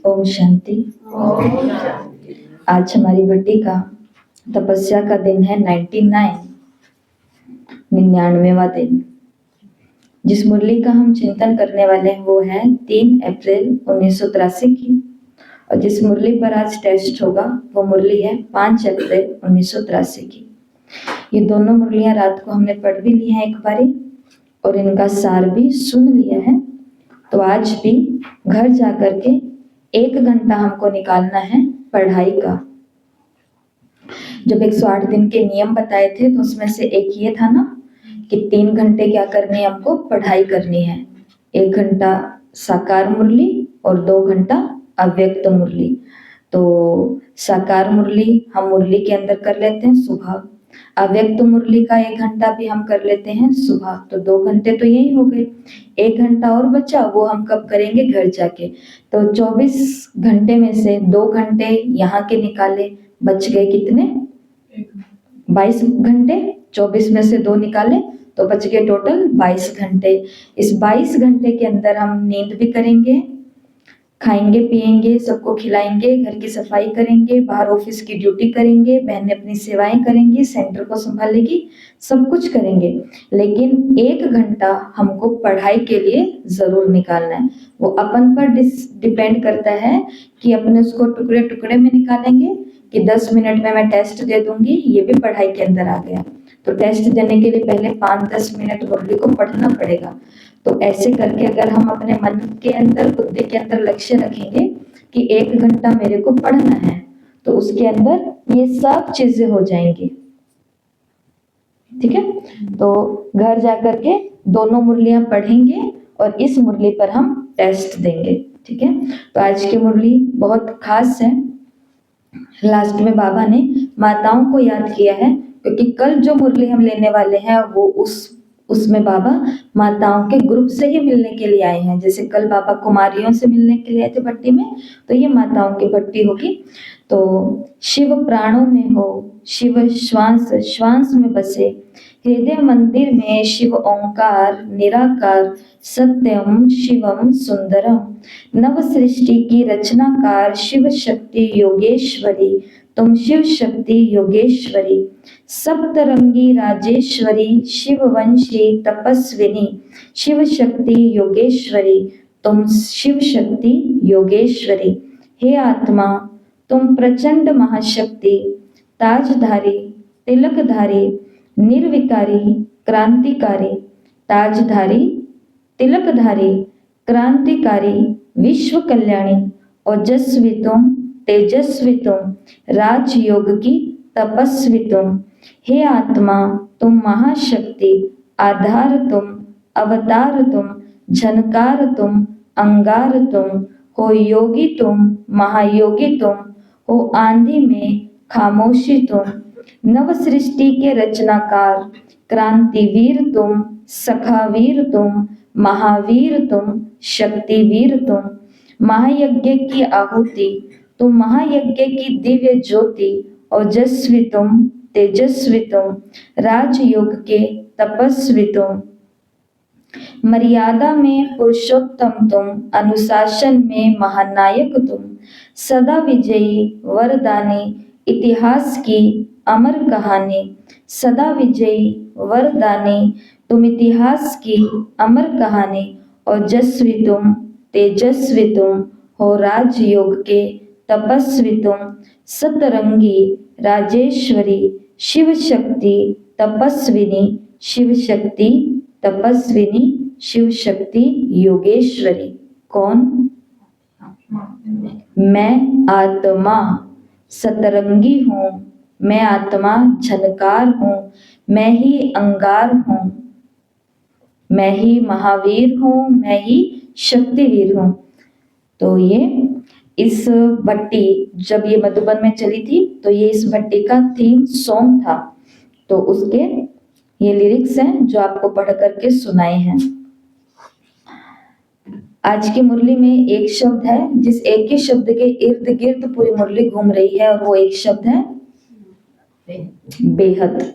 ओम शांति। आज हमारी भट्टी का तपस्या का दिन है 99वां दिन। जिस मुरली का हम चिंतन करने वाले हैं वो है 3 अप्रैल 1983 की, और जिस मुरली पर आज टेस्ट होगा वो मुरली है 5 अप्रैल 1983 की। ये दोनों मुरलियां रात को हमने पढ़ भी ली हैं एक बारी, और इनका सार भी सुन लिया है। तो आज भी घर जाकर के 1 घंटा हमको निकालना है पढ़ाई का। जब 108 दिन के नियम बताए थे तो उसमें से एक ये था ना कि 3 घंटे क्या करनी है, हमको पढ़ाई करनी है। 1 घंटा साकार मुरली और 2 घंटा अव्यक्त मुरली। तो साकार मुरली हम मुरली के अंदर कर लेते हैं सुबह, अव्यक्त मुरली का 1 घंटा भी हम कर लेते हैं सुबह। तो 2 घंटे तो यही हो गए। 1 घंटा और बचा, वो हम कब करेंगे, घर जाके। तो 24 घंटे में से 2 घंटे यहाँ के निकाले, बच गए कितने, 22 घंटे। 24 में से 2 निकाले तो बच गए टोटल 22 घंटे। इस 22 घंटे के अंदर हम नींद भी करेंगे, खाएंगे पिएंगे, सबको खिलाएंगे, घर की सफाई करेंगे, बाहर ऑफिस की ड्यूटी करेंगे, बहनें अपनी सेवाएं करेंगी, सेंटर को संभालेगी, सब कुछ करेंगे। लेकिन 1 घंटा हमको पढ़ाई के लिए जरूर निकालना है। वो अपन पर डिपेंड करता है कि अपने उसको टुकड़े टुकड़े में निकालेंगे कि 10 मिनट में मैं टेस्ट दे दूंगी, ये भी पढ़ाई के अंदर आ गया। तो टेस्ट देने के लिए पहले 5-10 मिनट मुरली को पढ़ना पड़ेगा। तो ऐसे करके अगर हम अपने मन के अंदर, बुद्धि के अंदर लक्ष्य रखेंगे कि 1 घंटा मेरे को पढ़ना है, तो उसके अंदर ये सब चीजें हो जाएंगी। ठीक है। तो घर जाकर के दोनों मुरलियां पढ़ेंगे और इस मुरली पर हम टेस्ट देंगे। ठीक है। तो आज की मुरली बहुत खास है। लास्ट में बाबा ने माताओं को याद किया है, क्योंकि कल जो मुरली हम लेने वाले हैं वो उसमें बाबा माताओं के ग्रुप से ही मिलने के लिए आए हैं। जैसे कल बाबा कुमारियों से मिलने के लिए आए थे भट्टी में, तो ये माताओं की भट्टी होगी। तो शिव प्राणों में हो, शिव श्वास श्वास में बसे, हृदय मंदिर में शिव ओंकार निराकार, सत्यम शिवम सुंदरम, नव सृष्टि की रचनाकार शिव शक्ति योगेश्वरी, तुम शिव शक्ति योगेश्वरी, सप्तरंगी राजेश्वरी, शिववंशी तपस्विनी, शिव शक्ति योगेश्वरी, तुम शिव शक्ति योगेश्वरी। हे आत्मा, तुम प्रचंड महाशक्ति, ताजधारी, तिलकधारी, निर्विकारी, क्रांतिकारी, ताजधारी, तिलकधारी, क्रांतिकारी, विश्व कल्याणी, ओजस्वी तुम, तेजस्वी तुम, राजयोग की तपस्वी तुम। हे आत्मा, तुम महाशक्ति, आधार तुम, अवतार तुम, झनकार तुम, अंगार तुम, हो योगी तुम, महायोगी तुम, हो आंधी में खामोशी तुम, नव सृष्टि के रचनाकार, क्रांतिवीर तुम, सखावीर तुम, महावीर तुम, शक्तिवीर तुम, महायज्ञ की आहुति तुम, महायज्ञ की दिव्य ज्योति, ओजस्वी तुम, तेजस्वी तुम, राजयोग के तपस्वी तुम, मर्यादा में पुरुषोत्तम तुम, अनुशासन में महानायक तुम, सदा विजयी वरदानी, इतिहास की अमर कहानी, सदा विजयी वरदानी, तुम इतिहास की अमर कहानी, ओजस्वी तुम, तेजस्वी तुम, हो राजयोग के तपस्वी तुम, सतरंगी राजेश्वरी, शिव शक्ति तपस्विनी, शिव शक्ति तपस्विनी, शिव शक्ति योगेश्वरी। कौन? मैं आत्मा सतरंगी हूँ, मैं आत्मा झनकार हूँ, मैं ही अंगार हूँ, मैं ही महावीर हूँ, मैं ही शक्तिवीर हूँ। तो ये इस भट्टी जब ये मधुबन में चली थी तो ये इस भट्टी का थीम सॉन्ग था। तो उसके ये लिरिक्स हैं जो आपको पढ़ करके सुनाए हैं। आज की मुरली में एक शब्द है, जिस एक ही शब्द के इर्द गिर्द पूरी मुरली घूम रही है, और वो एक शब्द है बेहद।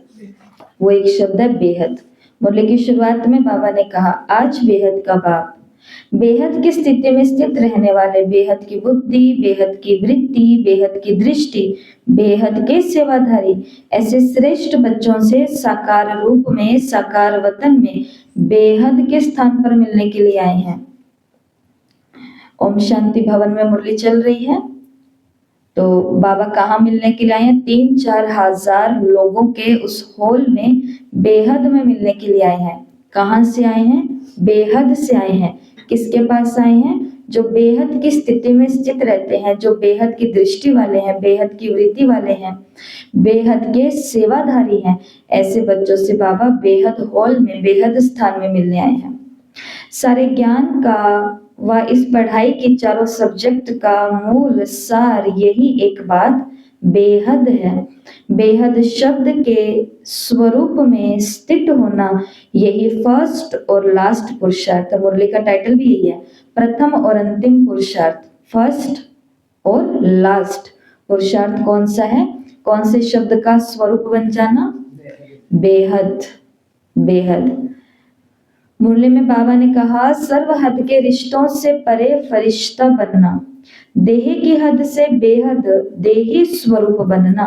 वो एक शब्द है बेहद। मुरली की शुरुआत में बाबा ने कहा, आज बेहद का बाप, बेहद की स्थिति में स्थित रहने वाले, बेहद की बुद्धि, बेहद की वृत्ति, बेहद की दृष्टि, बेहद के सेवाधारी, ऐसे श्रेष्ठ बच्चों से साकार रूप में, साकार वतन में बेहद के स्थान पर मिलने के लिए आए हैं। ओम शांति भवन में मुरली चल रही है, तो बाबा कहाँ मिलने के लिए आए हैं? 3-4 हजार लोगों के उस हॉल में बेहद में मिलने के लिए आए हैं। कहाँ से आए हैं? बेहद से आए हैं। किसके पास आए हैं? जो बेहद की स्थिति में स्थित रहते हैं, जो बेहद की दृष्टि वाले हैं, बेहद की वृत्ति वाले हैं, बेहद के सेवाधारी हैं। ऐसे बच्चों से बाबा बेहद हॉल में, बेहद स्थान में मिलने आए हैं। सारे ज्ञान का व इस पढ़ाई की चारों सब्जेक्ट का मूल सार यही एक बात बेहद है। बेहद शब्द के स्वरूप में स्थित होना यही फर्स्ट और लास्ट पुरुषार्थ। मुरली का टाइटल भी यही है, प्रथम और अंतिम पुरुषार्थ। फर्स्ट और लास्ट पुरुषार्थ कौन सा है? कौन से शब्द का स्वरूप बन जाना? बेहद। बेहद। मुरली में बाबा ने कहा, सर्व हद के रिश्तों से परे फरिश्ता बनना, देह की हद से बेहद देही स्वरूप बनना।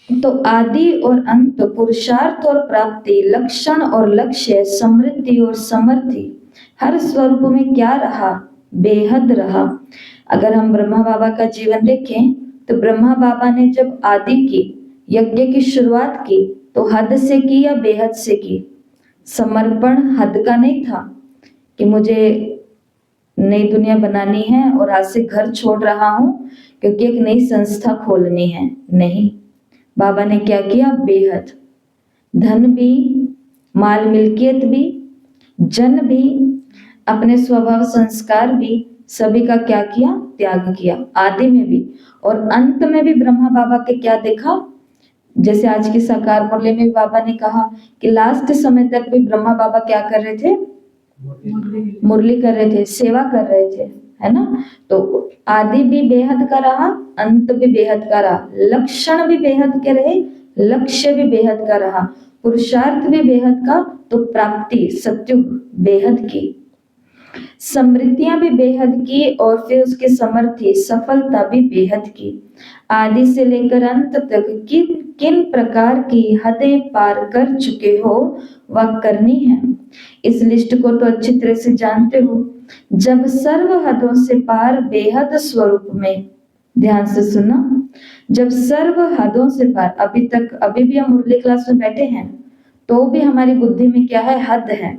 तो आदि और अंत, पुरुषार्थ और प्राप्ति, लक्षण और लक्ष्य, समृद्धि और समर्थि, हर स्वरूप में क्या रहा? बेहद रहा। अगर हम ब्रह्मा बाबा का जीवन देखें तो ब्रह्मा बाबा ने जब आदि की, यज्ञ की शुरुआत की तो हद से की या बेहद से की? समर्पण हद का नहीं था कि मुझे नई दुनिया बनानी है और आज से घर छोड़ रहा हूं क्योंकि एक नई संस्था खोलनी है। नहीं, बाबा ने क्या किया? बेहद। धन भी, माल मिल्कियत भी, जन भी, अपने स्वभाव संस्कार भी, सभी का क्या किया? त्याग किया। आदि में भी और अंत में भी ब्रह्मा बाबा के क्या देखा? जैसे आज की साकार मुरली में बाबा ने कहा कि लास्ट समय तक भी ब्रह्मा बाबा क्या कर रहे थे? मुरली कर रहे थे, सेवा कर रहे थे, है ना? तो आदि भी बेहद का रहा, अंत भी बेहद का रहा, लक्षण भी बेहद के रहे, लक्ष्य भी बेहद का रहा, पुरुषार्थ भी बेहद का, तो प्राप्ति सत्युग बेहद की, समृद्धियां भी बेहद की, और फिर उसकी समर्थी सफलता भी बेहद की। आदि से लेकर अंत तक किन किन प्रकार की हदें पार कर चुके हो वह करनी है। इस लिस्ट को तो अच्छी तरह से जानते हो। जब सर्व हदों से पार बेहद स्वरूप में, ध्यान से सुना, जब सर्व हदों से पार, अभी भी हम मुरली क्लास में बैठे हैं तो भी हमारी बुद्धि में क्या है? हद है।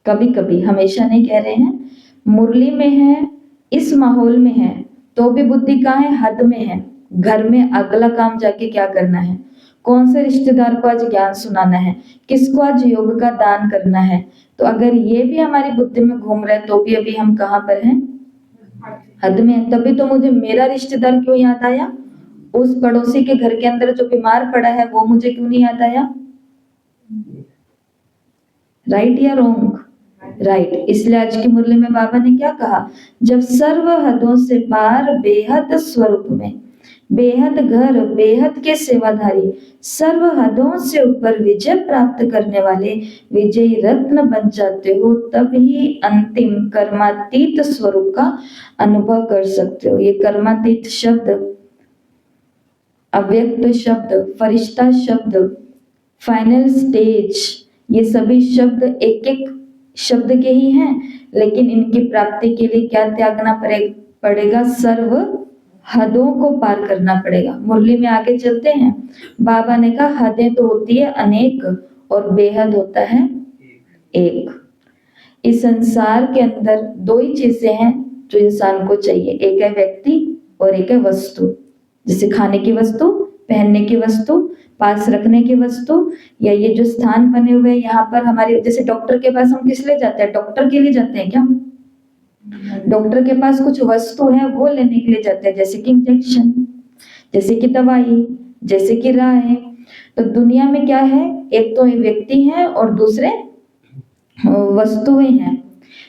कभी कभी, हमेशा नहीं कह रहे हैं, मुरली में है, इस माहौल में है, तो भी बुद्धि कहाँ है? हद में है। घर में अगला काम जाके क्या करना है? कौन से रिश्तेदार को आज ज्ञान सुनाना है, किसको आज योग का दान करना है। तो अगर ये भी हमारी बुद्धि में घूम रहा है तो भी अभी हम कहाँ पर हैं? हद में। तभी तो मुझे मेरा रिश्तेदार क्यों याद आया? उस पड़ोसी के घर के अंदर जो बीमार पड़ा है वो मुझे क्यों नहीं याद आया? राइट या रॉन्ग? राइट। इसलिए आज की मुरली में बाबा ने क्या कहा? जब सर्व हदों से पार बेहद स्वरूप में, बेहद घर, बेहद के सेवाधारी, सर्व हदों से ऊपर विजय प्राप्त करने वाले विजयी रत्न बन जाते हो, तब ही अंतिम कर्मातीत स्वरूप का अनुभव कर सकते हो। ये कर्मातीत शब्द, अव्यक्त शब्द, फरिश्ता शब्द, फाइनल स्टेज, ये सभी शब्द एक एक शब्द के ही हैं, लेकिन इनकी प्राप्ति के लिए क्या त्यागना पड़ेगा? सर्व हदों को पार करना पड़ेगा। मुरली में आगे चलते हैं। बाबा ने कहा हदें तो होती है अनेक और बेहद होता है एक। इस संसार के अंदर दो ही चीजें हैं जो इंसान को चाहिए, एक है व्यक्ति और एक है वस्तु। जैसे खाने की वस्तु, पहनने की वस्तु, पास रखने की वस्तु, या ये जो स्थान बने हुए हैं यहाँ पर हमारे, जैसे डॉक्टर के पास हम किस लिए जाते हैं? डॉक्टर के लिए जाते हैं क्या? डॉक्टर के पास कुछ वस्तु है वो लेने के लिए जाते हैं, जैसे कि इंजेक्शन, जैसे कि दवाई, जैसे कि राय। तो दुनिया में क्या है? एक तो व्यक्ति है और दूसरे वस्तुएं हैं।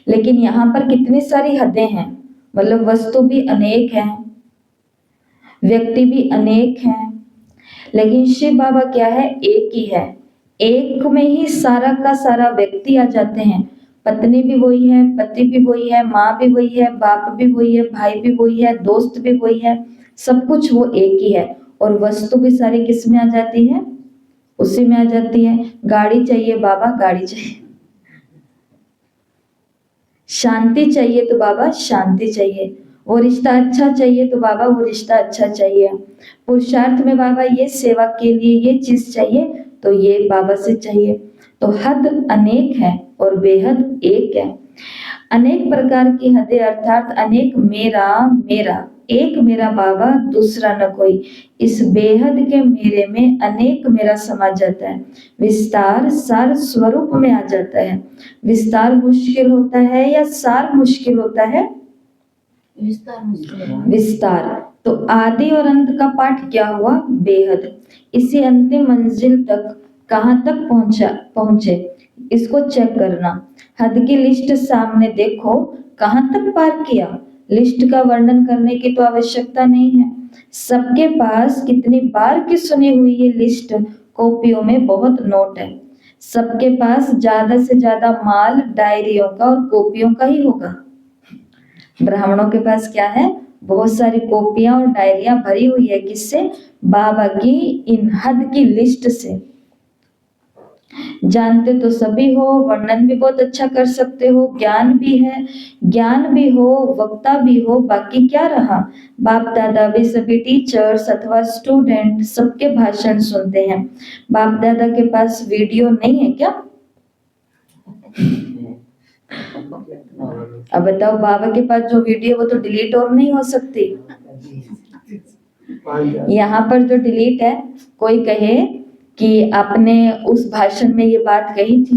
लेकिन यहाँ पर कितनी सारी हदें हैं, मतलब वस्तु भी अनेक है, व्यक्ति भी अनेक है, लेकिन शिव बाबा क्या है? एक ही है। एक में ही सारा का सारा व्यक्ति आ जाते हैं। पत्नी भी वही है, पति भी वही है, माँ भी वही है, बाप भी वही है, भाई भी वही है, दोस्त भी वही है, सब कुछ वो एक ही है। और वस्तु भी सारी किस में आ जाती है? उसी में आ जाती है। गाड़ी चाहिए बाबा, गाड़ी चाहिए। शांति चाहिए तो बाबा शांति चाहिए। वो रिश्ता अच्छा चाहिए तो बाबा वो रिश्ता अच्छा चाहिए। पुरुषार्थ में बाबा ये सेवा के लिए ये चीज चाहिए तो ये बाबा से चाहिए। तो हद अनेक है और बेहद एक है। अनेक प्रकार की हदें अर्थात अनेक मेरा मेरा, एक मेरा बाबा दूसरा न कोई। इस बेहद के मेरे में अनेक मेरा समा जाता है। विस्तार सार स्वरूप में आ जाता है। विस्तार मुश्किल होता है या सार मुश्किल होता है? विस्तार मुश्किल। विस्तार। तो आदि और अंत का पाठ क्या हुआ? बेहद। इसी अंतिम मंजिल तक कहाँ तक पहुंचे इसको चेक करना। हद की लिस्ट सामने देखो, कहाँ तक पार किया। लिस्ट का वर्णन करने की तो आवश्यकता नहीं है। सबके पास कितनी बार की सुनी हुई ये लिस्ट कॉपियों में बहुत नोट है। सबके पास ज्यादा से ज्यादा माल डायरियों का और कॉपियों का ही होगा। ब्राह्मणों के पास क्या है? बहुत सारी कॉपियां और डायरियां भरी हुई है। किससे? बाबा की इन हद की लिस्ट से। जानते तो सभी हो, वर्णन भी बहुत अच्छा कर सकते हो, ज्ञान भी है, ज्ञान भी हो, वक्ता भी हो, बाकी क्या रहा? बाप दादा भी सभी टीचर्स अथवा स्टूडेंट सबके भाषण सुनते हैं। बाप दादा के पास वीडियो नहीं है क्या? अब बताओ, बाबा के पास जो वीडियो वो तो डिलीट और नहीं हो सकती। यहाँ पर जो डिलीट है, कोई कहे कि आपने उस भाषण में ये बात कही थी,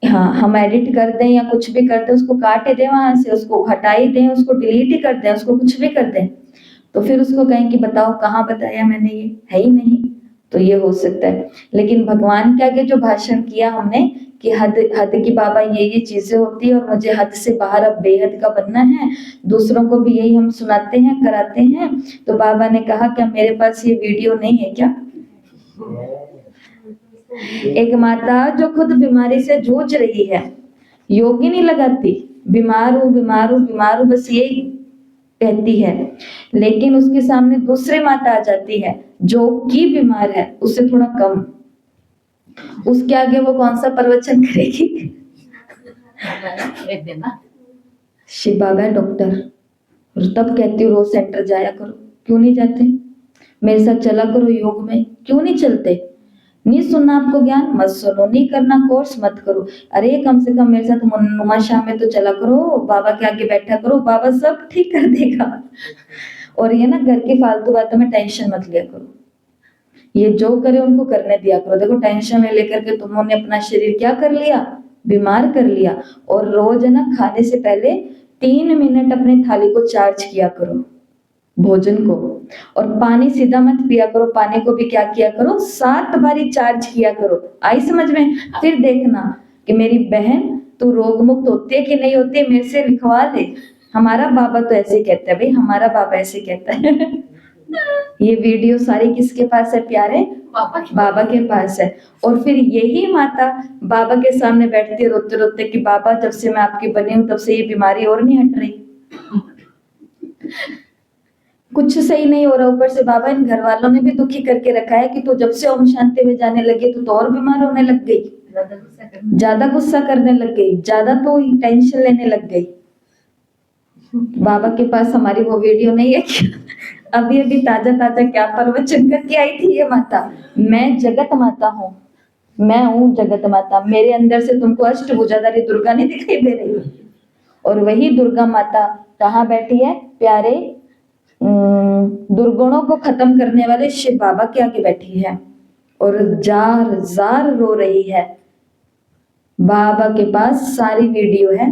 हाँ हम एडिट कर दें या कुछ भी कर दें, उसको काट ही दें, वहां से उसको हटा ही दें, उसको डिलीट ही कर दें, उसको कुछ भी कर दें, तो फिर उसको कहें कि बताओ कहाँ बताया मैंने, ये है ही नहीं। तो ये हो सकता है। लेकिन भगवान के आगे जो भाषण किया हमने कि हद हद की बाबा ये चीजें होती है और मुझे हद से बाहर अब बेहद का बनना है, दूसरों को भी यही हम सुनाते हैं कराते हैं। तो बाबा ने कहा क्या मेरे पास ये वीडियो नहीं है क्या? एक माता जो खुद बीमारी से जूझ रही है, योग ही नहीं लगाती, बीमार हूं बीमार हूं बीमार हूं बस यही कहती है, लेकिन उसके सामने दूसरी माता आ जाती है जो कि बीमार है, उससे थोड़ा कम, उसके आगे वो कौन सा प्रवचन करेगी? शिव बाबा है डॉक्टर, और तब कहती हूँ रोज सेंटर जाया करो। क्यों नहीं जाते? मेरे साथ चला करो योग में, क्यों नहीं चलते? नहीं सुनना आपको ज्ञान, मत सुनो, नहीं करना कोर्स, मत करो। अरे कम से कम मेरे साथ नुमा शाह में तो चला करो, बाबा के आगे बैठा करो, बाबा सब ठीक कर देगा। और ये ना घर की फालतू बातों में टेंशन मत लिया करो, ये जो करे उनको करने दिया करो। देखो टेंशन ले लेकर के तुमने अपना शरीर क्या कर लिया? बीमार कर लिया। और रोज है ना खाने से पहले 3 मिनट अपनी थाली को चार्ज किया करो, भोजन को। और पानी सीधा मत पिया करो, पानी को भी क्या किया करो? 7 बारी चार्ज किया करो। आई समझ में? फिर देखना कि मेरी बहन तू रोग मुक्त होती है कि नहीं होती है, मेरे से लिखवा ले। हमारा बाबा तो ऐसे कहता है भाई, हमारा बाबा ऐसे कहता है। ये वीडियो सारी किसके पास है प्यारे? बाबा के पास है। और फिर यही माता बाबा के सामने बैठती है रोते रोते कि बाबा जब से मैं आपकी बनी हूं तब से ये बीमारी और नहीं हट रही, कुछ सही नहीं हो रहा। ऊपर से बाबा इन घर वालों ने भी दुखी करके रखा है कि तो जब से ओम शांति में जाने लगे तो और बीमार होने लग गई, ज्यादा गुस्सा करने लग गई, ज्यादा तो टेंशन लेने लग गई। बाबा के पास हमारी वो वीडियो नहीं है क्या? अभी अभी ताजा ताजा क्या प्रवचन करके आई थी ये माता, मैं जगत माता हूँ, मैं हूँ जगत माता, मेरे अंदर से तुमको अष्टभुजाधारी दुर्गा नहीं दिखाई दे रही? और वही दुर्गा माता कहाँ बैठी है प्यारे? दुर्गुणों को खत्म करने वाले शिव बाबा के आगे बैठी है और जार जार रो रही है। बाबा के पास सारी वीडियो है।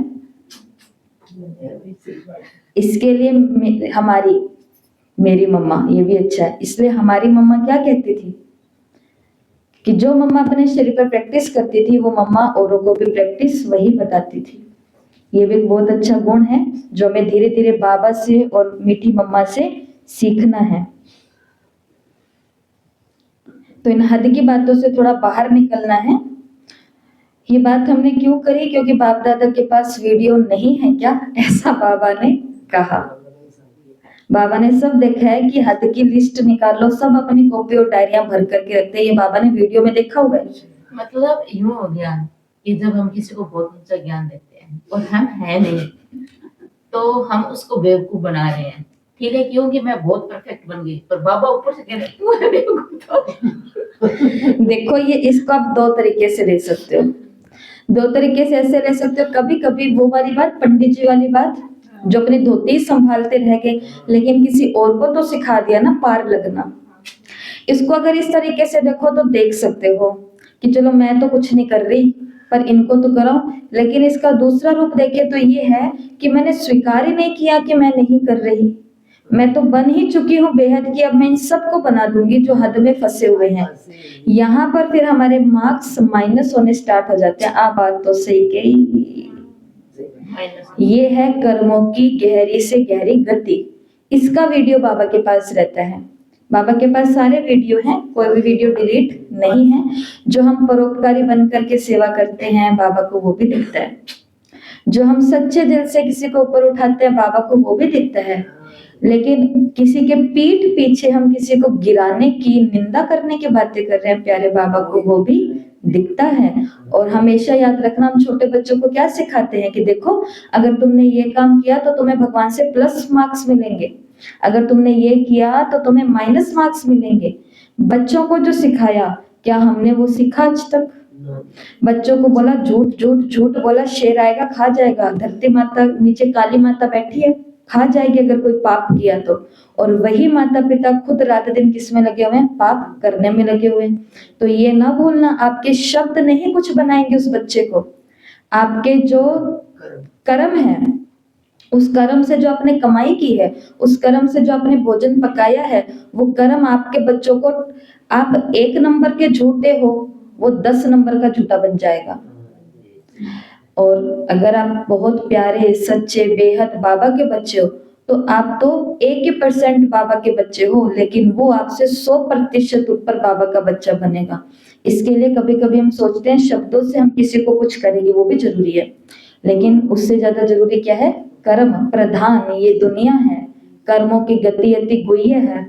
इसके लिए हमारी मेरी मम्मा, ये भी अच्छा है, इसलिए हमारी मम्मा क्या कहती थी कि जो मम्मा अपने शरीर पर प्रैक्टिस करती थी वो मम्मा औरों को भी प्रैक्टिस वही बताती थी। ये भी एक बहुत अच्छा गुण है जो हमें धीरे धीरे बाबा से और मीठी मम्मा से सीखना है। तो इन हद की बातों से थोड़ा बाहर निकलना है। ये बात हमने क्यों करी? क्योंकि बाप दादा के पास वीडियो नहीं है क्या, ऐसा बाबा ने कहा। बाबा ने सब देखा है कि हद की लिस्ट निकालो, सब अपनी कॉपी और डायरियां भर करके रखते हैं। ये बाबा ने वीडियो में देखा हुआ है। मतलब यूं हो गया कि जब हम किसी को बहुत ऊंचा ज्ञान देते हैं और हम है नहीं, तो हम उसको बेवकूफ बना रहे हैं। ठीक है, क्योंकि मैं बहुत परफेक्ट बन गई, पर बाबा ऊपर से कह रहे तू है बेवकूफ। तो देखो, ये इसको आप दो तरीके से ले सकते हो। दो तरीके से ऐसे ले सकते हो, कभी कभी वो वाली बात, पंडित जी वाली बात, जो अपनी धोती संभालते रह गए लेकिन किसी और को तो सिखा दिया ना पार लगना। इसको अगर इस तरीके से देखो तो देख सकते हो कि चलो मैं तो कुछ नहीं कर रही पर इनको तो कराओ। लेकिन इसका दूसरा रूप देखे तो ये है कि मैंने स्वीकार ही नहीं किया कि मैं नहीं कर रही, मैं तो बन ही चुकी हूँ बेहद की, अब मैं इन सबको बना दूंगी जो हद में फंसे हुए हैं। यहाँ पर फिर हमारे मार्क्स माइनस होने स्टार्ट हो जाते हैं। आप बात तो सही कही। ये है कर्मों की गहरी से गहरी गति। इसका वीडियो बाबा के पास रहता है। बाबा के पास सारे वीडियो हैं, कोई भी वीडियो डिलीट नहीं है। जो हम परोपकारी बन करके सेवा करते हैं बाबा को वो भी दिखता है। जो हम सच्चे दिल से किसी को ऊपर उठाते हैं बाबा को वो भी दिखता है। लेकिन किसी के पीठ पीछे हम किसी को गिराने की, निंदा करने की बातें कर रहे हैं प्यारे बाबा को, वो भी दिखता है। और हमेशा याद रखना, हम छोटे बच्चों को क्या सिखाते हैं कि देखो अगर तुमने ये काम किया तो तुम्हें भगवान से प्लस मार्क्स मिलेंगे, अगर तुमने ये किया तो तुम्हें माइनस मार्क्स मिलेंगे। बच्चों को जो सिखाया, क्या हमने वो सीखा आज तक? बच्चों को बोला झूठ झूठ झूठ बोला, शेर आएगा खा जाएगा। धरती माता नीचे काली माता बैठी है, खा जाएगी अगर कोई पाप किया तो। और वही माता पिता खुद रात दिन किस में लगे हुए हैं? पाप करने में लगे हुए हैं। तो ये ना भूलना, आपके शब्द नहीं कुछ बनाएंगे उस बच्चे को, आपके जो कर्म है, उस कर्म से जो आपने कमाई की है, उस कर्म से जो आपने भोजन पकाया है, वो कर्म आपके बच्चों को, आप 1 नंबर के झूठे हो वो 10 नंबर का झूठा बन जाएगा। और अगर आप बहुत प्यारे सच्चे बेहद बाबा के बच्चे हो तो आप तो 1% बाबा के बच्चे हो, लेकिन वो आपसे 100% ऊपर बाबा का बच्चा बनेगा। इसके लिए कभी कभी हम सोचते हैं शब्दों से हम किसी को कुछ करेंगे, वो भी जरूरी है, लेकिन उससे ज्यादा जरूरी क्या है? कर्म प्रधान ये दुनिया है, कर्मों की गति अति गुह्य है,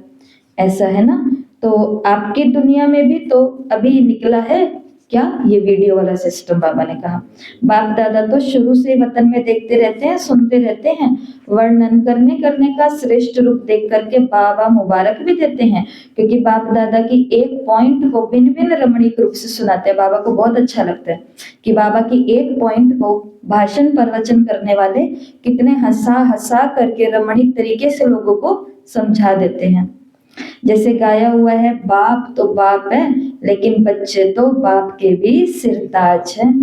ऐसा है ना। तो आपकी दुनिया में भी तो अभी निकला है क्या ये वीडियो वाला सिस्टम। बाबा ने कहा बाप दादा तो शुरू से वतन में देखते रहते हैं, सुनते रहते हैं, वर्णन करने का श्रेष्ठ रूप देख करके बाबा मुबारक भी देते हैं, क्योंकि बाप दादा की एक पॉइंट को भिन्न भिन्न रमणीक रूप से सुनाते हैं। बाबा को बहुत अच्छा लगता है कि बाबा की एक पॉइंट को भाषण प्रवचन करने वाले कितने हंसा हंसा करके रमणीक तरीके से लोगों को समझा देते हैं। जैसे गाया हुआ है, बाप तो बाप है लेकिन बच्चे तो बाप के भी सिरताज हैं।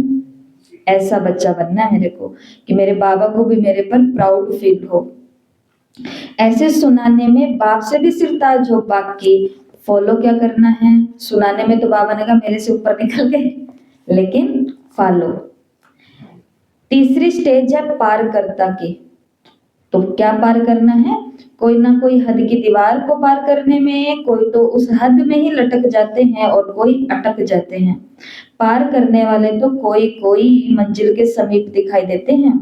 ऐसा बच्चा बनना है मेरे को कि मेरे बाबा को भी मेरे पर प्राउड फील हो। ऐसे सुनाने में बाप से भी सिरताज हो। बाकी फॉलो क्या करना है? सुनाने में तो बाबा ने कहा मेरे से ऊपर निकल गए, लेकिन फॉलो। तीसरी स्टेज है पारकर्ता की। तो क्या पार करना है? कोई ना कोई हद की दीवार को पार करने में, कोई तो उस हद में ही लटक जाते हैं और कोई अटक जाते हैं। पार करने वाले तो कोई कोई मंजिल के समीप दिखाई देते हैं।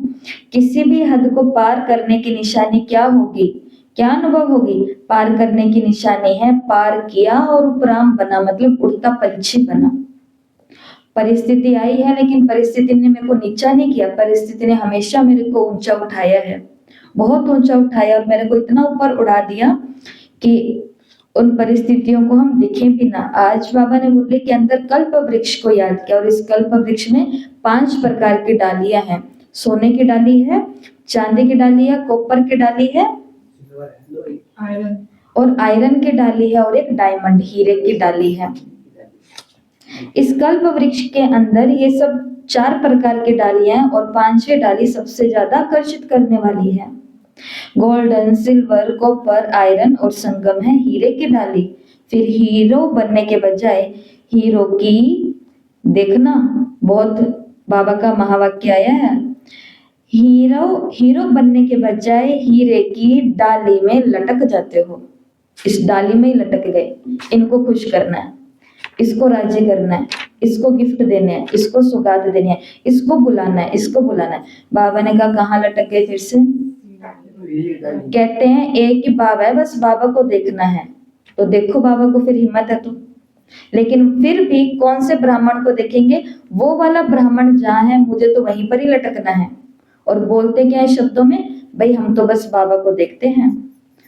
किसी भी हद को पार करने की निशानी क्या होगी, क्या अनुभव होगी? पार करने की निशानी है पार किया और उपराम बना, मतलब उड़ता पंछी बना। परिस्थिति आई है लेकिन परिस्थिति ने मेरे को नीचा नहीं किया, परिस्थिति ने हमेशा मेरे को ऊंचा उठाया है, बहुत ऊंचा उठाया और मेरे को इतना ऊपर उड़ा दिया कि उन परिस्थितियों को हम दिखे भी ना। आज बाबा ने मुरली के अंदर कल्प वृक्ष को याद किया और इस कल्प वृक्ष में 5 प्रकार की डालियां हैं। सोने की डाली है, चांदी की डाली है, कॉपर की डाली है, और आयरन की डाली है, और एक डायमंड हीरे की डाली है। इस कल्प वृक्ष के अंदर ये सब 4 प्रकार की डालियां और 5वीं डाली सबसे ज्यादा आकर्षित करने वाली है। गोल्डन, सिल्वर, कॉपर, आयरन और संगम है हीरे की डाली। फिर हीरो बनने के बजाय हीरो की, देखना बहुत बाबा का महावाक्य आया है, हीरो बनने के बजाय हीरे की डाली में लटक जाते हो। इस डाली में ही लटक गए, इनको खुश करना है। इसको राजी करना है, इसको गिफ्ट देने हैं, इसको सौगात देनी है, इसको बुलाना है, इसको बुलाना है। बाबा ने कहा कहाँ लटक गए फिर से? कहते हैं एक ही बाबा है, बस बाबा को देखना है। तो देखो बाबा को, फिर हिम्मत है तो। लेकिन फिर भी कौन से ब्राह्मण को देखेंगे? वो वाला ब्राह्मण जहाँ है, मुझे तो वहीं पर ही लटकना है। और बोलते क्या है शब्दों में? भाई हम तो बस बाबा को देखते हैं,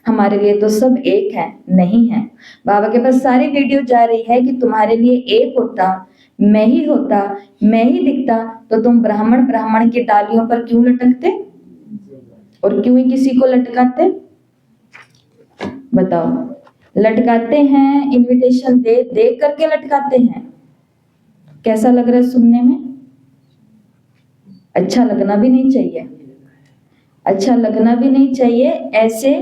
हमारे लिए तो सब एक है। नहीं है। बाबा के पास सारी वीडियो जा रही है कि तुम्हारे लिए एक होता, मैं ही होता, मैं ही दिखता, तो तुम ब्राह्मण ब्राह्मण की डालियों पर क्यों लटकते और क्यों ही किसी को लटकाते? बताओ। लटकाते हैं, इनविटेशन दे दे करके लटकाते हैं। कैसा लग रहा है सुनने में? अच्छा लगना भी नहीं चाहिए, अच्छा लगना भी नहीं चाहिए। ऐसे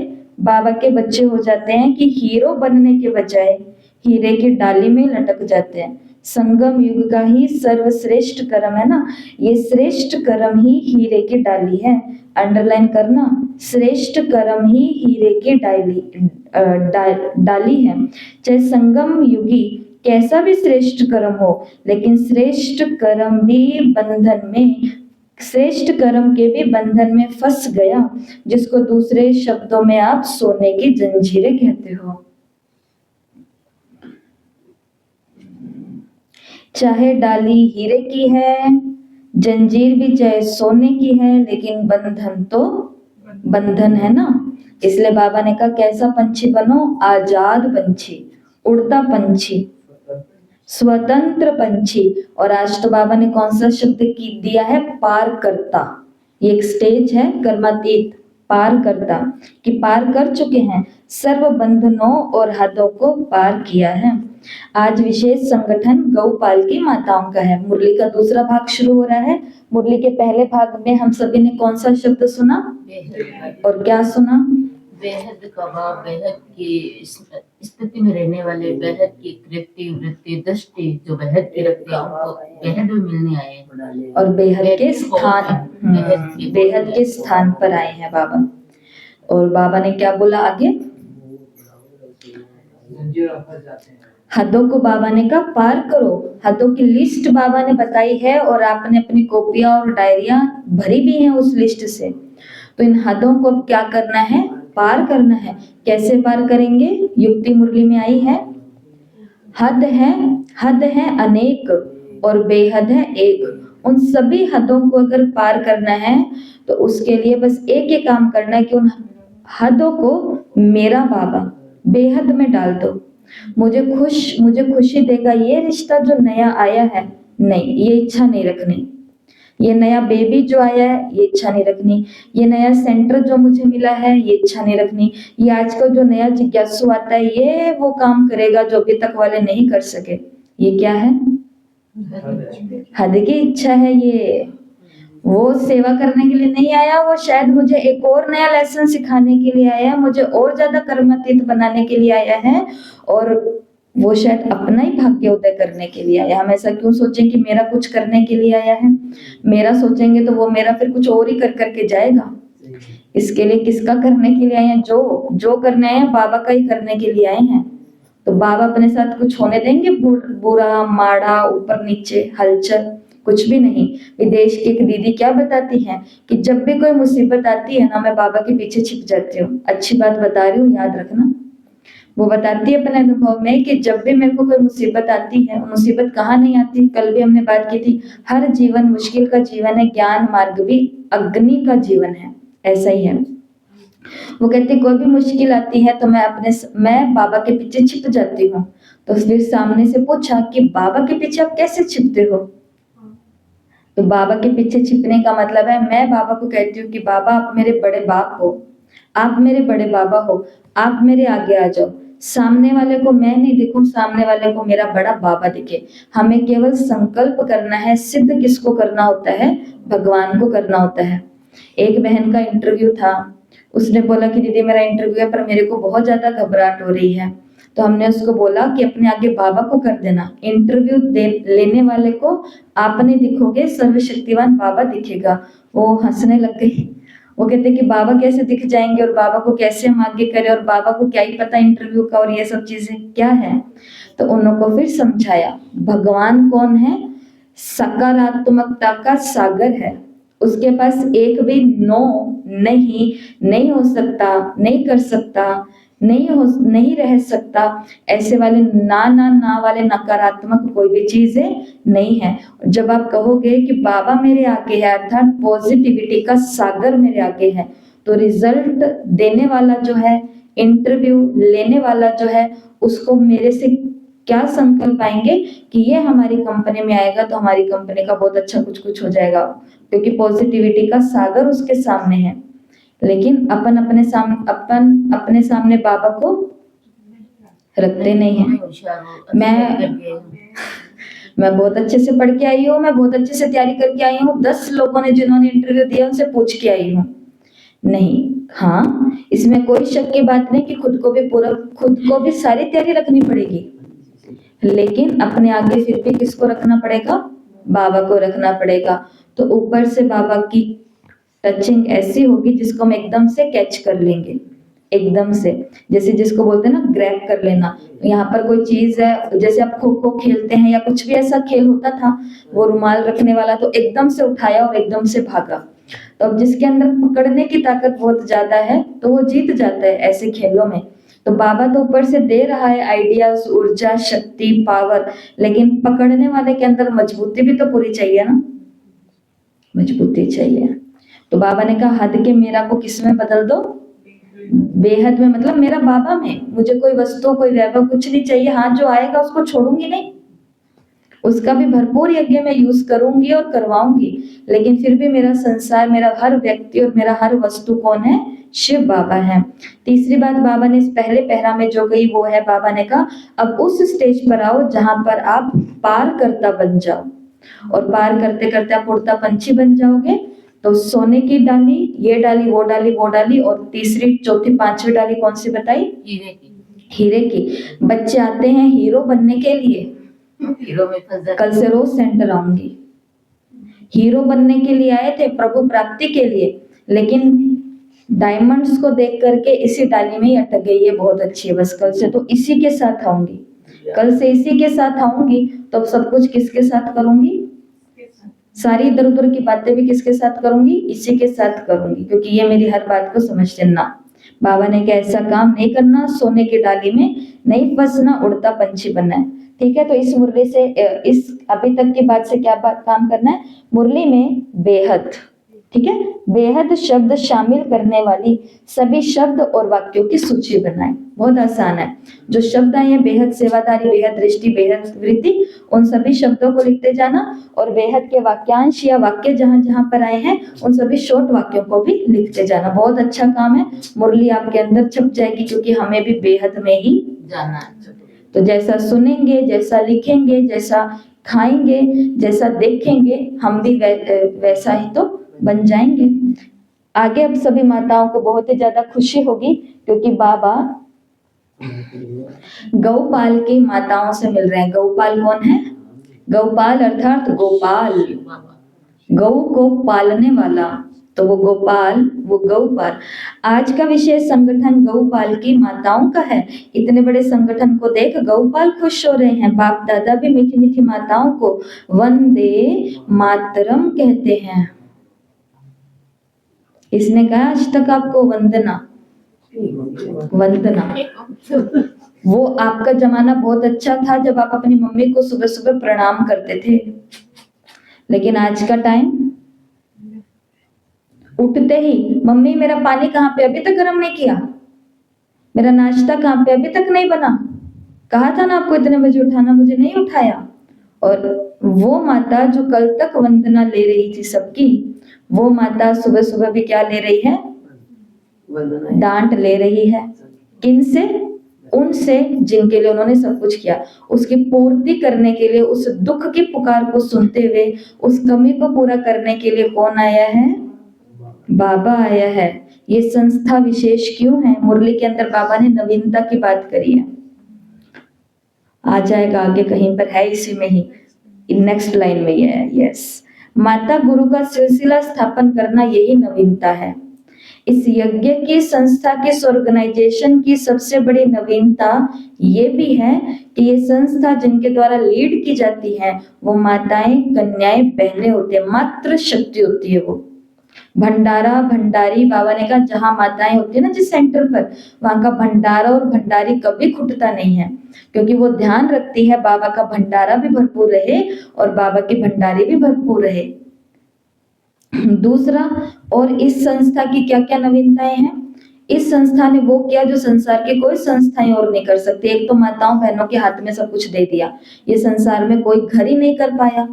बाबा के बच्चे हो जाते हैं कि हीरो बनने के बजाय हीरे की डाली में लटक जाते हैं। संगम युग का ही सर्वश्रेष्ठ कर्म है ना, ये श्रेष्ठ कर्म ही हीरे की डाली है। अंडरलाइन करना, श्रेष्ठ कर्म ही हीरे की डाली है। चाहे संगम युगी कैसा भी श्रेष्ठ कर्म हो, लेकिन श्रेष्ठ कर्म भी बंधन में, श्रेष्ठ कर्म के भी बंधन में फंस गया, जिसको दूसरे शब्दों में आप सोने की जंजीरें कहते हो। चाहे डाली हीरे की है, जंजीर भी चाहे सोने की है, लेकिन बंधन तो बंधन है ना। इसलिए बाबा ने कहा कैसा पंछी बनो? आजाद पंछी, उड़ता पंछी, स्वतंत्र पंछी। और आज तो बाबा ने कौन सा शब्द की दिया है? पार करता। ये एक स्टेज है, कर्मातीत, पार करता, कि पार कर चुके हैं, सर्व बंधनों और हदों को पार किया है। आज विशेष संगठन गौपाल की माताओं का है। मुरली का दूसरा भाग शुरू हो रहा है। मुरली के पहले भाग में हम सभी ने कौन सा शब्द सुना और क्या सुना? बेहद का भाव, बेहद की स्थिति में रहने वाले, बेहद की कृति वृत्ति दृष्टि जो बेहद की रखते हैं, उनको बेहद में मिलने आए हैं और बेहद के स्थान, बेहद के स्थान पर आए हैं बाबा। और बाबा ने क्या बोला आगे? हदों को बाबा ने कहा पार करो। हदों की लिस्ट बाबा ने बताई है और आपने अपनी कॉपियां और डायरियां भरी भी हैं उस लिस्ट से। तो इन हदों को अब क्या करना है? पार करना है। कैसे पार करेंगे? युक्ति मुरली में आई है। हद है अनेक और बेहद है एक। उन सभी हदों को अगर पार करना है तो उसके लिए बस एक ही काम करना है कि उन हदों को मेरा बाबा बेहद में डाल दो। मुझे खुशी देगा ये रिश्ता जो नया आया है, नहीं ये इच्छा नहीं रखनी। ये नया बेबी जो आया है ये इच्छा नहीं रखनी। ये नया सेंटर जो मुझे मिला है ये इच्छा नहीं रखनी। ये आजकल जो नया जिज्ञासु आता है ये वो काम करेगा जो अभी तक वाले नहीं कर सके। ये क्या है? हद की इच्छा है। ये वो सेवा करने के लिए नहीं आया, वो शायद मुझे एक और नया लेसन सिखाने के लिए आया है, मुझे और ज्यादा कर्मातीत बनाने के लिए आया है, और वो शायद अपना ही भाग्य उदय करने के लिए आया। हम ऐसा क्यों सोचें कि मेरा कुछ करने के लिए आया है? मेरा सोचेंगे तो वो मेरा फिर कुछ और ही कर करके जाएगा। इसके लिए किसका करने के लिए आए हैं? जो करने आए हैं बाबा का ही करने के लिए आए हैं। तो बाबा अपने साथ कुछ होने देंगे? बुरा माड़ा ऊपर नीचे हलचल कुछ भी नहीं। विदेश की एक दीदी क्या बताती है कि जब भी कोई मुसीबत आती है ना, मैं बाबा के पीछे छिप जाती हूँ। अच्छी बात बता रही हूँ, याद रखना। वो बताती है अपने अनुभव में कि जब भी मेरे को कोई मुसीबत आती है, मुसीबत कहाँ नहीं आती, कल भी हमने बात की थी, हर जीवन मुश्किल का जीवन है, ज्ञान मार्ग भी अग्नि का जीवन है, ऐसा ही है। वो कहती कोई भी मुश्किल आती है तो मैं बाबा के पीछे छिप जाती हूँ। तो फिर सामने से पूछा कि बाबा के पीछे आप कैसे छिपते हो? तो बाबा के पीछे छिपने का मतलब है, मैं बाबा को कहती हूँ कि बाबा आप मेरे बड़े बाप हो, आप मेरे बड़े बाबा हो, आप मेरे आगे आ जाओ। सामने वाले को मैं नहीं दिखूं, सामने वाले को मेरा बड़ा बाबा दिखे। हमें केवल संकल्प करना है। सिद्ध किसको करना होता है? भगवान को करना होता है। एक बहन का इंटरव्यू था, उसने बोला कि दीदी मेरा इंटरव्यू है पर मेरे को बहुत ज्यादा घबराहट हो रही है। तो हमने उसको बोला कि अपने आगे बाबा को कर देना। इंटरव्यू लेने वाले को आप नहीं दिखोगे, सर्वशक्तिवान बाबा दिखेगा। वो हंसने लग गई। वो कहते कि बाबा कैसे दिख जाएंगे और बाबा को कैसे हम आगे करें और बाबा को क्या ही पता इंटरव्यू का और ये सब चीजें क्या है। तो उन लोगों को फिर समझाया भगवान कौन है, सकारात्मकता का सागर है, उसके पास एक भी नो नहीं हो सकता, नहीं कर सकता, नहीं रह सकता, ऐसे वाले ना वाले नकारात्मक कोई भी चीजें नहीं है। जब आप कहोगे कि बाबा मेरे आगे है अर्थात पॉजिटिविटी का सागर मेरे आगे है, तो रिजल्ट देने वाला जो है, इंटरव्यू लेने वाला जो है, उसको मेरे से क्या संकल्प आएंगे कि ये हमारी कंपनी में आएगा तो हमारी कंपनी का बहुत अच्छा कुछ हो जाएगा, क्योंकि पॉजिटिविटी का सागर उसके सामने है। लेकिन अपन अपने सामने बाबा को रखते नहीं है। मैं बहुत अच्छे से पढ़ के आई हूँ, मैं बहुत अच्छे से तैयारी करके आई हूँ, 10 लोगों ने जिन्होंने इंटरव्यू दिया उनसे पूछ के आई हूँ। नहीं, हाँ इसमें कोई शक की बात नहीं कि खुद को भी सारी तैयारी रखनी पड़ेगी, लेकिन अपने आगे फिर भी किसको रखना पड़ेगा, बाबा को रखना पड़ेगा। तो ऊपर से बाबा की टचिंग ऐसी होगी जिसको हम एकदम से कैच कर लेंगे, एकदम से, जैसे जिसको बोलते हैं ना ग्रैब कर लेना। यहाँ पर कोई चीज है, जैसे आप खो खो खेलते हैं या कुछ भी ऐसा खेल होता था, वो रुमाल रखने वाला, तो एकदम से उठाया और एकदम से भागा। तो अब जिसके अंदर पकड़ने की ताकत बहुत ज्यादा है तो वो जीत जाता है ऐसे खेलों में। तो बाबा तो ऊपर से दे रहा है आइडियाज, ऊर्जा, शक्ति, पावर, लेकिन पकड़ने वाले के अंदर मजबूती भी तो पूरी चाहिए ना, मजबूती चाहिए। तो बाबा ने कहा हद के मेरा को किस में बदल दो, बेहद में, मतलब मेरा बाबा में। मुझे कोई वस्तु, कोई वैभव कुछ नहीं चाहिए, हाँ जो आएगा उसको छोड़ूंगी नहीं, उसका भी भरपूर यज्ञ में यूज करूंगी और करवाऊंगी, लेकिन फिर भी मेरा संसार, मेरा हर व्यक्ति और मेरा हर वस्तु कौन है, शिव बाबा है। तीसरी बात बाबा ने इस पहले पहरा में जो कही वो है, बाबा ने कहा अब उस स्टेज पर आओ जहां पर आप पार करता बन जाओ, और पार करते करते आप उड़ता पंछी बन जाओगे। तो सोने की डाली, ये डाली, वो डाली, वो डाली, और तीसरी, चौथी, पांचवी डाली कौन सी बताई, हीरे की। बच्चे आते हैं हीरो बनने के लिए, हीरो में फंस जाते। कल से रोज सेंटर आऊंगी, हीरो बनने के लिए आए थे, प्रभु प्राप्ति के लिए, लेकिन डायमंड्स को देख करके इसी डाली में ही अटक गई, ये बहुत अच्छी है, बस कल से तो इसी के साथ आऊंगी, कल से इसी के साथ आऊंगी। तो सब कुछ किसके साथ करूंगी, सारी इधर उधर की बातें भी किसके साथ करूंगी, इसी के साथ करूंगी, क्योंकि ये मेरी हर बात को समझते ना। बाबा ने क्या ऐसा काम नहीं करना, सोने की डाली में नहीं फंसना, उड़ता पंछी बनना है। ठीक है, तो इस मुरली से, इस अभी तक की बात से क्या काम करना है, मुरली में बेहद, ठीक है, बेहद शब्द शामिल करने वाली सभी शब्द और वाक्यों की सूची बनाएं। बहुत आसान है, जो शब्द आए हैं, बेहद सेवादारी, बेहद दृष्टि, बेहद वृत्ति, उन सभी शब्दों को लिखते जाना, और बेहद के वाक्यांश या वाक्य जहां जहां पर आए हैं उन सभी शॉर्ट वाक्यों को भी लिखते जाना। बहुत अच्छा काम है, मुरली आपके अंदर छप जाएगी, क्योंकि हमें भी बेहद में ही जाना है। तो जैसा सुनेंगे, जैसा लिखेंगे, जैसा खाएंगे, जैसा देखेंगे, हम भी वैसा ही तो बन जाएंगे। आगे अब सभी माताओं को बहुत ही ज्यादा खुशी होगी, क्योंकि बाबा गौपाल की माताओं से मिल रहे हैं। गौपाल कौन है, गौपाल अर्थात गोपाल, गौ को पालने वाला, तो वो गोपाल, वो गौपाल। आज का विशेष संगठन गौपाल की माताओं का है। इतने बड़े संगठन को देख गौपाल खुश हो रहे हैं। बाप दादा भी मीठी मीठी माताओं को वंदे मातरम कहते हैं। इसने कहा आज तक आपको वंदना, वंदना। वो आपका जमाना बहुत अच्छा था जब आप अपनी मम्मी को सुबह सुबह प्रणाम करते थे, लेकिन आज का टाइम उठते ही मम्मी मेरा पानी कहाँ पे, अभी तक गर्म नहीं किया, मेरा नाश्ता कहाँ पे, अभी तक नहीं बना, कहा था ना आपको इतने बजे उठाना, मुझे नहीं उठाया। और वो माता जो कल तक वंदना ले रही थी सबकी, वो माता सुबह सुबह भी क्या ले रही है, डांट ले रही है। किनसे, उनसे जिनके लिए उन्होंने सब कुछ किया। उसकी पूर्ति करने के लिए, उस दुख की पुकार को सुनते हुए उस कमी को पूरा करने के लिए कौन आया है, बाबा आया है। ये संस्था विशेष क्यों है, मुरली के अंदर बाबा ने नवीनता की बात करी है, आ जाएगा आगे कहीं पर है, इसी में ही नेक्स्ट लाइन में ये है। यस, माता गुरु का सिलसिला स्थापन करना यही नवीनता है। इस यज्ञ की संस्था की, इस ऑर्गेनाइजेशन की सबसे बड़ी नवीनता ये भी है कि ये संस्था जिनके द्वारा लीड की जाती है वो माताएं, कन्याएं, बहनें होती है, मातृ शक्ति होती है। वो भंडारा भंडारी, बाबा ने कहा जहां माताएं होती है ना जिस सेंटर पर, वहां का भंडारा और भंडारी कभी खुटता नहीं है, क्योंकि वो ध्यान रखती है बाबा का भंडारा भी भरपूर रहे और बाबा की भंडारी भी भरपूर रहे। दूसरा, और इस संस्था की क्या क्या नवीनताएं हैं? इस संस्था ने वो किया जो संसार की कोई संस्थाएं और नहीं कर सकती। एक तो माताओं बहनों के हाथ में सब कुछ दे दिया, ये संसार में कोई घर ही नहीं कर पाया,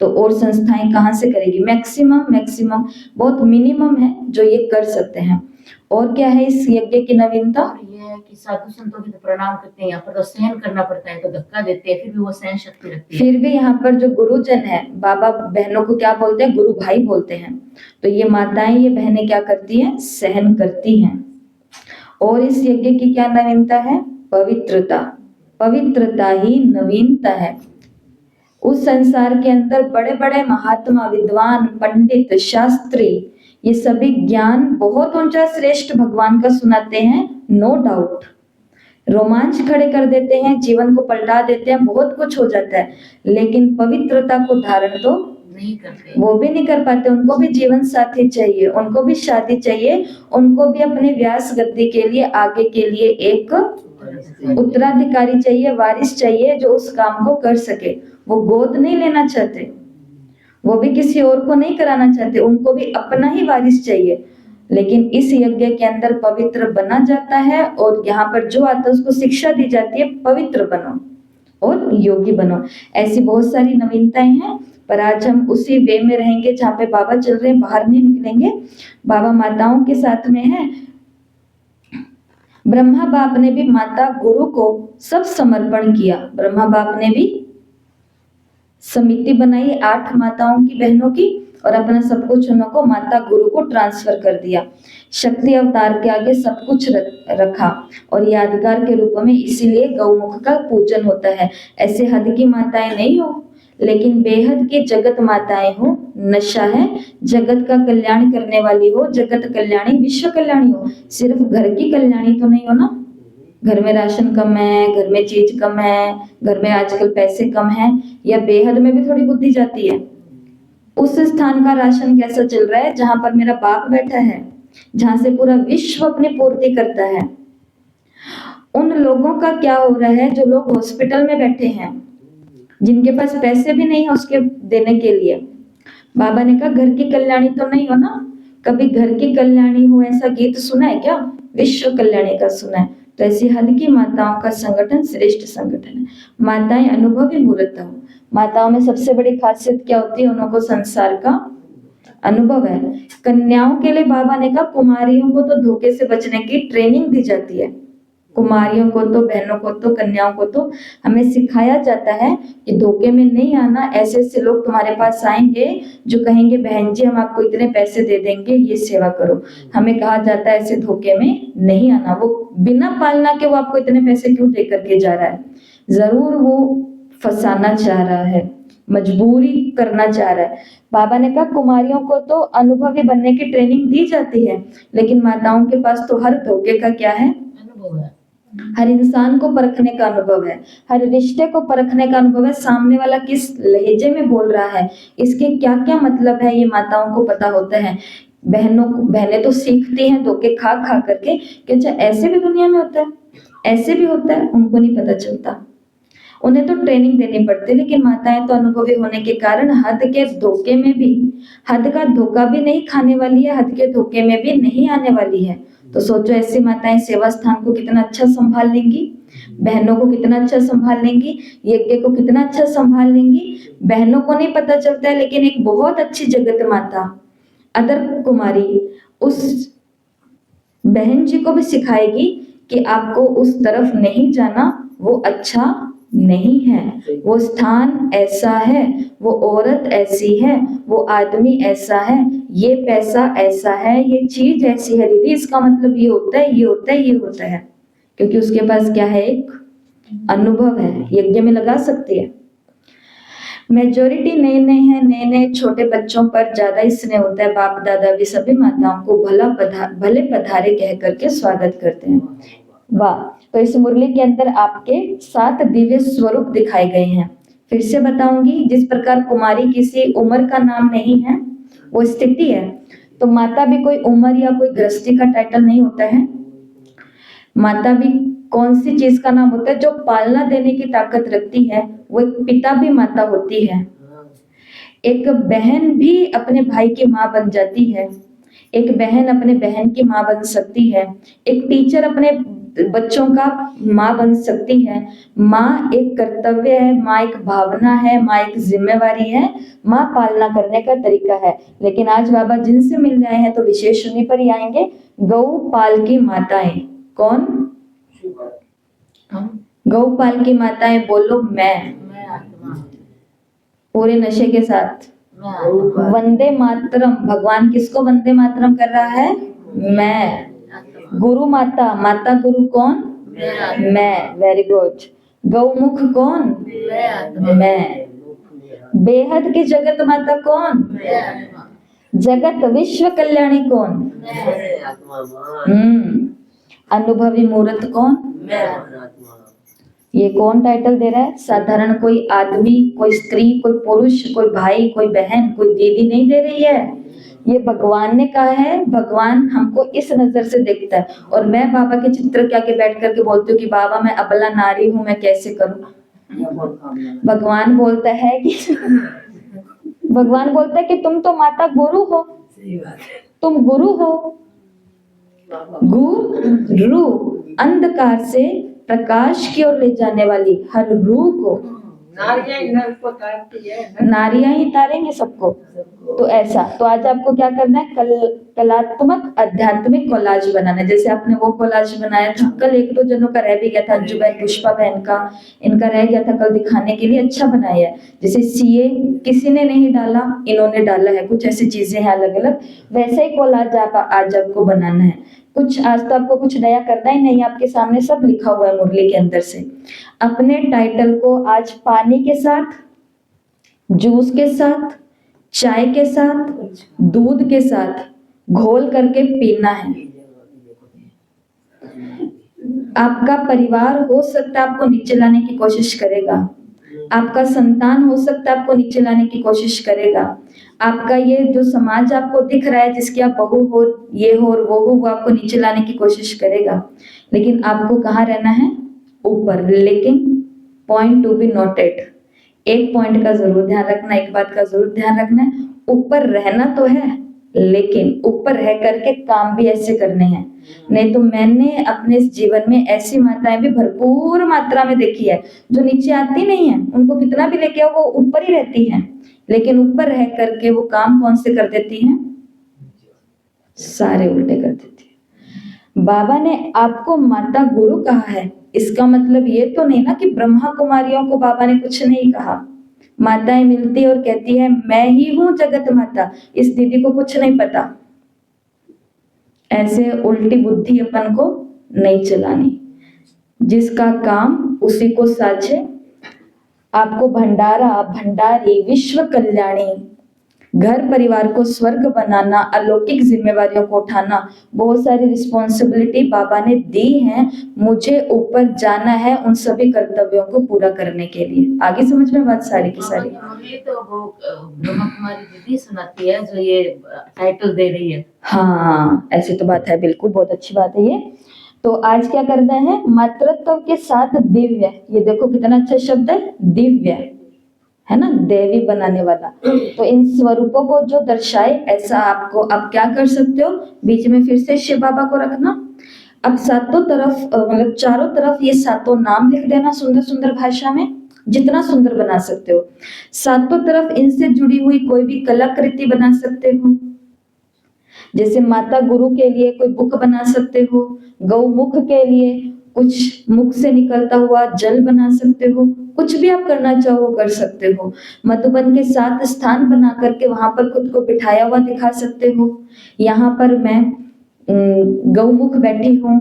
तो और संस्थाएं कहां से करेगी? मैक्सिमम बहुत मिनिमम है जो ये कर सकते हैं। और क्या है इस यज्ञ की नवीनता? और ये है कि साधु संतों की तो प्रणाम करते हैं, यहाँ पर तो सहन करना पड़ता है, तो धक्का देते हैं, फिर भी वो सहन शक्ति रखती है। फिर भी यहाँ पर जो गुरुजन है, बाबा बहनों को क्या बोलते हैं? गुरु भाई बोलते हैं। तो ये माताएं, ये बहनें क्या करती हैं? सहन करती हैं। और इस यज्ञ की क्या नवीनता है? पवित्रता। पवित्रता ही नवीनता है। उस संसार के अंदर बड़े बड़े महात्मा, विद्वान, पंडित, शास्त्री, ये सभी ज्ञान बहुत ऊंचा श्रेष्ठ भगवान का सुनाते हैं, नो डाउट। रोमांच खड़े कर देते हैं, जीवन को पलटा देते हैं, बहुत कुछ हो जाता है, लेकिन पवित्रता को धारण तो नहीं करते, वो भी नहीं कर पाते। उनको भी जीवन साथी चाहिए, उनको भी शादी चाहिए, उनको भी अपने व्यास गद्दी के लिए, आगे के लिए एक उत्तराधिकारी चाहिए, वारिस चाहिए जो उस काम को कर सके। वो गोद नहीं लेना चाहते, वो भी किसी और को नहीं कराना चाहते, उनको भी अपना ही वारिस चाहिए। लेकिन इस यज्ञ के अंदर पवित्र बना जाता है और यहाँ पर जो आता है उसको शिक्षा दी जाती है, पवित्र बनो और योगी बनो। ऐसी बहुत सारी नवीनताएं हैं, पर आज हम उसी वे में रहेंगे जहाँ पे बाबा चल रहे हैं, बाहर नहीं निकलेंगे। बाबा माताओं के साथ में है। ब्रह्मा बाप ने भी माता गुरु को सब समर्पण किया। ब्रह्मा बाप ने भी समिति बनाई 8 माताओं की, बहनों की, और अपना सब कुछ उनको माता गुरु को ट्रांसफर कर दिया। शक्ति अवतार के आगे सब कुछ रखा और यादगार के रूप में, इसीलिए गौमुख का पूजन होता है। ऐसे हद की माताएं नहीं हो, लेकिन बेहद की जगत माताएं हो। नशा है, जगत का कल्याण करने वाली हो, जगत कल्याणी, विश्व कल्याणी हो। सिर्फ घर की कल्याणी तो नहीं हो ना। घर में राशन कम है, घर में चीज कम है, घर में आजकल पैसे कम है, या बेहद में भी थोड़ी बुद्धि जाती है। उस स्थान का राशन कैसा चल रहा है जहां पर मेरा बाप बैठा है, जहां से पूरा विश्व अपनी पूर्ति करता है। उन लोगों का क्या हो रहा है जो लोग हॉस्पिटल में बैठे हैं, जिनके पास पैसे भी नहीं है उसके देने के लिए। बाबा ने कहा घर की कल्याणी तो नहीं हो ना। कभी घर की कल्याणी हो ऐसा गीत सुना है क्या? विश्व कल्याणी का सुना है। तो ऐसी हद की माताओं का संगठन श्रेष्ठ संगठन है। माताएं अनुभवी मूर्त हो। माताओं में सबसे बड़ी खासियत क्या होती है? उनको संसार का अनुभव है। कन्याओं के लिए बाबा ने कहा कुमारियों को तो धोखे से बचने की ट्रेनिंग दी जाती है। कुमारियों को तो, बहनों को तो, कन्याओं को तो हमें सिखाया जाता है कि धोखे में नहीं आना। ऐसे ऐसे लोग तुम्हारे पास आएंगे जो कहेंगे बहन जी हम आपको इतने पैसे दे देंगे, ये सेवा करो। हमें कहा जाता है ऐसे धोखे में नहीं आना। वो बिना पालना के वो आपको इतने पैसे क्यों दे करके जा रहा है? जरूर वो फंसाना चाह रहा है, मजबूरी करना चाह रहा है। बाबा ने कहा कुमारियों को तो अनुभवी बनने की ट्रेनिंग दी जाती है, लेकिन माताओं के पास तो हर धोखे का क्या है? अनुभव है। हर इंसान को परखने का अनुभव है, हर रिश्ते को परखने का अनुभव है। सामने वाला किस लहजे में बोल रहा है, इसके क्या क्या मतलब है, ये माताओं को पता होता है। बहनें तो सीखती हैं धोखे खा खा करके कि अच्छा ऐसे भी दुनिया में होता है, ऐसे भी होता है। उनको नहीं पता चलता, उन्हें तो ट्रेनिंग देनी पड़ती है। लेकिन माताएं तो अनुभवी होने के कारण हद के धोखे में भी, हद का धोखा भी नहीं खाने वाली है, हद के धोखे में भी नहीं आने वाली है। तो सोचो ऐसी माताएं सेवा स्थान को कितना अच्छा संभाल लेंगी, बहनों को कितना अच्छा संभाल लेंगी, यज्ञ को कितना अच्छा संभाल लेंगी। बहनों को नहीं पता चलता है, लेकिन एक बहुत अच्छी जगत माता अदर कुमारी उस बहन जी को भी सिखाएगी कि आपको उस तरफ नहीं जाना, वो अच्छा नहीं है, वो स्थान ऐसा है, वो औरत ऐसी है, वो आदमी ऐसा है, ये पैसा ऐसा है, ये चीज ऐसी है। दीदी इसका मतलब ये होता है, ये होता है, ये होता है, क्योंकि उसके पास क्या है? एक अनुभव है, यज्ञ में लगा सकती है। मेजोरिटी नए नए हैं, नए नए छोटे बच्चों पर ज्यादा ही स्नेह होता है। बाप दादा भी सभी माताओं को भले पधारे कह करके स्वागत करते हैं। वाह। तो इस मुरली के अंदर आपके 7 दिव्य स्वरूप दिखाए गए हैं। फिर से बताऊंगी, जिस प्रकार कुमारी किसी उम्र का नाम नहीं है, वो स्थिति है, तो माता भी कोई उम्र या कोई गृहस्थी का टाइटल नहीं होता है। माता भी कौन सी चीज का नाम होता है? जो पालना देने की ताकत रखती है, वो एक पिता भी माता होती है। एक बहन भी अपने भाई की माँ बन जाती है, एक बहन अपने बहन की माँ बन सकती है, एक टीचर अपने बच्चों का माँ बन सकती है। माँ एक कर्तव्य है, माँ एक भावना है, माँ एक जिम्मेवारी है, माँ पालना करने का तरीका है। लेकिन आज बाबा जिनसे मिलने आए हैं तो विशेष उन्हीं पर ही आएंगे। गौपाल की माताएं कौन? गौपाल की माताएं बोलो मैं आत्मा, पूरे नशे के साथ। मैं आत्मा, वंदे मातरम। भगवान किसको वंदे मातरम कर रहा है? मैं। गुरु माता, माता गुरु कौन? मैं। Very good. गौमुख कौन? मैं आत्मा, मैं। बेहद की जगत माता कौन? मैं आत्मा, जगत विश्व कल्याणी कौन? मैं अनुभवी मूर्त कौन? मैं आत्मा। ये कौन टाइटल दे रहा है? साधारण कोई आदमी, कोई स्त्री, कोई पुरुष, कोई भाई, कोई बहन, कोई दीदी नहीं दे रही है। ये भगवान ने कहा है। भगवान हमको इस नजर से देखता है। और मैं बाबा के चित्र के आगे बैठ करके बोलती हूँ कि बाबा मैं अबला नारी हूँ, मैं कैसे करूँ? भगवान बोलता है कि भगवान बोलता है कि तुम तो माता गुरु हो, तुम गुरु हो। गुरु अंधकार से प्रकाश की ओर ले जाने वाली हर रूह को नारियां ही तारेंगे सबको। तो ऐसा, तो आज आपको क्या करना है? कलात्मक आध्यात्मिक कोलाज बनाना है। जैसे आपने वो कोलाज बनाया था, कल 1-2 जनों का रह भी गया था, अंजू बहन, पुष्पा बहन का, इनका रह गया था कल दिखाने के लिए। अच्छा बनाया है। जैसे सीए किसी ने नहीं डाला, इन्होंने डाला है, कुछ ऐसी चीजें हैं अलग अलग। वैसे ही कोलाज आज आपको बनाना है। कुछ आज तो आपको कुछ नया करना ही नहीं, आपके सामने सब लिखा हुआ है मुरली के अंदर से। अपने टाइटल को आज पानी के साथ, जूस के साथ, चाय के साथ, दूध के साथ घोल करके पीना है। आपका परिवार हो सकता है आपको नीचे लाने की कोशिश करेगा, आपका संतान हो सकता है आपको नीचे लाने की कोशिश करेगा, आपका ये जो समाज आपको दिख रहा है जिसकी आप बहू हो, ये हो और वो आपको नीचे लाने की कोशिश करेगा। लेकिन आपको कहाँ रहना है? ऊपर। लेकिन पॉइंट टू बी नोटेड, एक पॉइंट का जरूर ध्यान रखना, एक बात का जरूर ध्यान रखना है, ऊपर रहना तो है, लेकिन ऊपर रह करके काम भी ऐसे करने हैं। नहीं तो मैंने अपने इस जीवन में ऐसी माताएं भी भरपूर मात्रा में देखी है जो नीचे आती नहीं है, उनको कितना भी लेके आओ वो ऊपर ही रहती हैं। लेकिन ऊपर रह करके वो काम कौन से कर देती हैं? सारे उल्टे कर देती है। बाबा ने आपको माता गुरु कहा है, इसका मतलब ये तो नहीं ना कि ब्रह्मा कुमारियों को बाबा ने कुछ नहीं कहा। माताएं मिलती और कहती है मैं ही हूं जगत माता, इस दीदी को कुछ नहीं पता। ऐसे उल्टी बुद्धि अपन को नहीं चलानी। जिसका काम उसी को साझे। आपको भंडारा, भंडारी, विश्व कल्याणी, घर परिवार को स्वर्ग बनाना, अलौकिक जिम्मेवारियों को उठाना, बहुत सारी रिस्पॉन्सिबिलिटी बाबा ने दी है। मुझे ऊपर जाना है उन सभी कर्तव्यों को पूरा करने के लिए। आगे समझ में बात सारी की सारी? ये तो वो ब्रह्मा कुमारी दीदी सुनाती है जो ये टाइटल दे रही है। हाँ ऐसी तो बात है, बिल्कुल बहुत अच्छी बात है ये। तो आज क्या करना है? मातृत्व के साथ दिव्य, ये देखो कितना अच्छा शब्द है, दिव्य है ना, देवी बनाने वाला। तो इन स्वरूपों को जो दर्शाए ऐसा आपको, अब क्या कर सकते हो? बीच में फिर से शिव बाबा को रखना। अब सातों तरफ मतलब चारों तरफ ये सातों नाम लिख देना सुंदर सुंदर भाषा में, जितना सुंदर बना सकते हो। सातों तरफ इनसे जुड़ी हुई कोई भी कलाकृति बना सकते हो। जैसे माता गुरु के लिए कोई बुक बना सकते हो, गौमुख के लिए कुछ मुख से निकलता हुआ जल बना सकते हो, कुछ भी आप करना चाहो कर सकते हो। मधुबन के 7 स्थान बना करके वहां पर खुद को बिठाया हुआ दिखा सकते हो। यहाँ पर मैं गौमुख बैठी हूँ,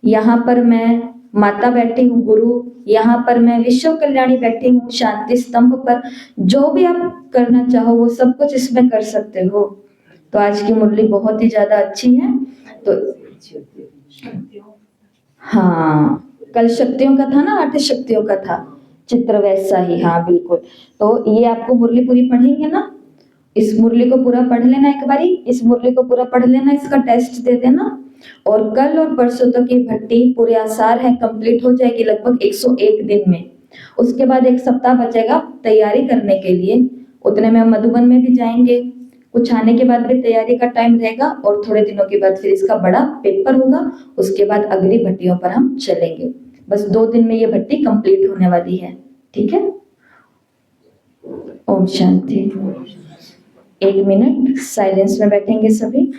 यहाँ पर मैं माता बैठी हूँ, गुरु, यहाँ पर मैं विश्व कल्याणी बैठी हूँ शांति स्तंभ पर। जो भी आप करना चाहो वो सब कुछ इसमें कर सकते हो। तो आज की मुरली बहुत ही ज्यादा अच्छी है। तो हाँ, कल शक्तियों का था ना, 8 शक्तियों का था, चित्र वैसा ही, हाँ बिल्कुल। तो ये आपको मुरली पूरी पढ़ेंगे ना, इस मुरली को पूरा पढ़ लेना एक बारी, इस मुरली को पूरा पढ़ लेना, इसका टेस्ट दे देना। और कल और परसों तक ये भट्टी पूरे आसार है कंप्लीट हो जाएगी लगभग 101 दिन में। उसके बाद 1 सप्ताह बचेगा तैयारी करने के लिए, उतने में हम मधुबन में भी जाएंगे। कुछ आने के बाद भी तैयारी का टाइम रहेगा और थोड़े दिनों के बाद फिर इसका बड़ा पेपर होगा। उसके बाद अगली भट्टियों पर हम चलेंगे। बस 2 दिन में ये भट्टी कंप्लीट होने वाली है, ठीक है। ओम शांति। 1 मिनट साइलेंस में बैठेंगे सभी।